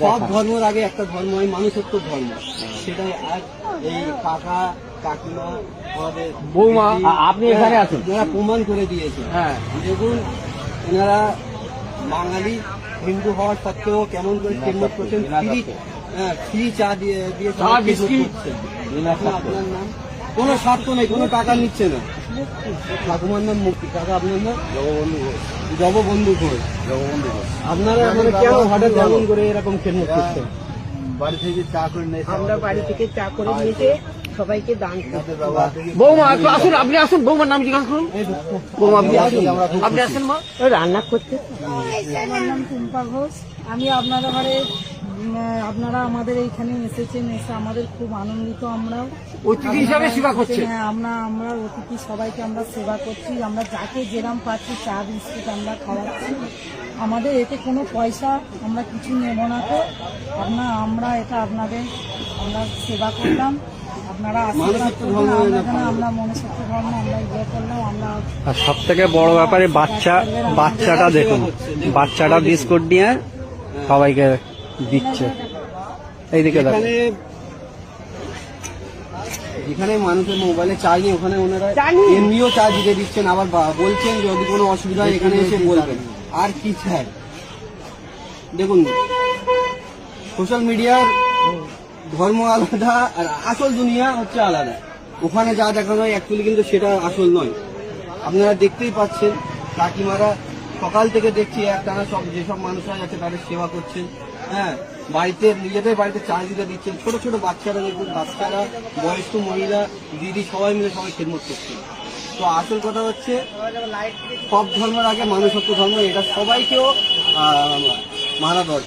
সব ধর্মের আগে একটা ধর্ম হয় মানুষত্ব ধর্ম, সেটাই আজ এই কাকা কাকিমা আমাদের বৌমা আপনি এখানে আছেন, এনারা প্রমাণ করে দিয়েছে। হ্যাঁ দেখুন এনারা বাঙালি হিন্দু হওয়ার সত্ত্বেও কেমন করে খেদমত করছেন, ফ্রি চা দিয়ে আপনার নাম কোনো স্বার্থ নেই, কোনো টাকা নিচ্ছে না। ঠাকুমার নাম মুক্তি, কাকা আপনার নাম জগবন্ধু ঘোষ। আপনারা কেন হঠাৎ এমন করে এরকম খেদমত করছেন? বাড়ি থেকে চা করে নিয়ে আমরা বাড়ি থেকে চা করে নিতে সবাইকে দান করতে। বৌমা একটু আসুন, আপনি আসুন, বৌমার নাম জিজ্ঞাসা করুন। বৌমা আপনি আসুন, আপনি আসেন মা রান্না করতে। আমার নাম টুম্পা ঘোষ। আমি আপনারা ঘরে আপনারা আমাদের এইখানে এসেছেন, এসে আমাদের খুব আনন্দিত। আমরাও অতিথি হিসাবে সেবা করছেন। হ্যাঁ, আমরা অতিথি সবাইকে আমরা সেবা করছি। আমরা যাকে যেরাম পাচ্ছি চা বিস্কুট আমরা খাওয়াচ্ছি। আমাদের এতে কোনো পয়সা আমরা কিছু নেব না। তো আমরা এটা আপনাদের আমরা সেবা করলাম, আপনারা আশীর্বাদ করবেন। আমরা মনুষ্যত্ব ধর্ম আমরা ইয়ে করলাম। আমরা আর সব থেকে বড় ব্যাপারে বাচ্চাটা দেখুন, বাচ্চাটা বিস্কুট নিয়ে সবাইকে দিচ্ছে। এইদিকে যেখানে মানুষের মোবাইলে চার্জ নেই ওখানে ওনারা এমনিও চার্জ দিতে দিচ্ছেন, আবার বলছেন যদি কোনো অসুবিধা হয় এখানে এসে বলবেন। আর কি চাই দেখুন, সোশ্যাল মিডিয়ার ধর্ম আলাদা আর আসল দুনিয়া হচ্ছে আলাদা। ওখানে যা দেখানো হয় অ্যাকচুয়ালি কিন্তু সেটা আসল নয়। আপনারা দেখতেই পাচ্ছেন কাকিমারা সকাল থেকে দেখছি একটানা সব যেসব মানুষরা আছে তাদের সেবা করছেন। হ্যাঁ, বাড়িতে নিজেদের বাড়িতে চা দিতে দিচ্ছেন। ছোট ছোট বাচ্চারা দেখুন, বাচ্চারা বয়স্ক মহিলা দিদি সবাই মিলে সবাই খেদমত করছেন। তো আসল কথা হচ্ছে সব ধর্মের আগে মানুষত্ব ধর্ম, এটা সবাইকেও মানা দরকার।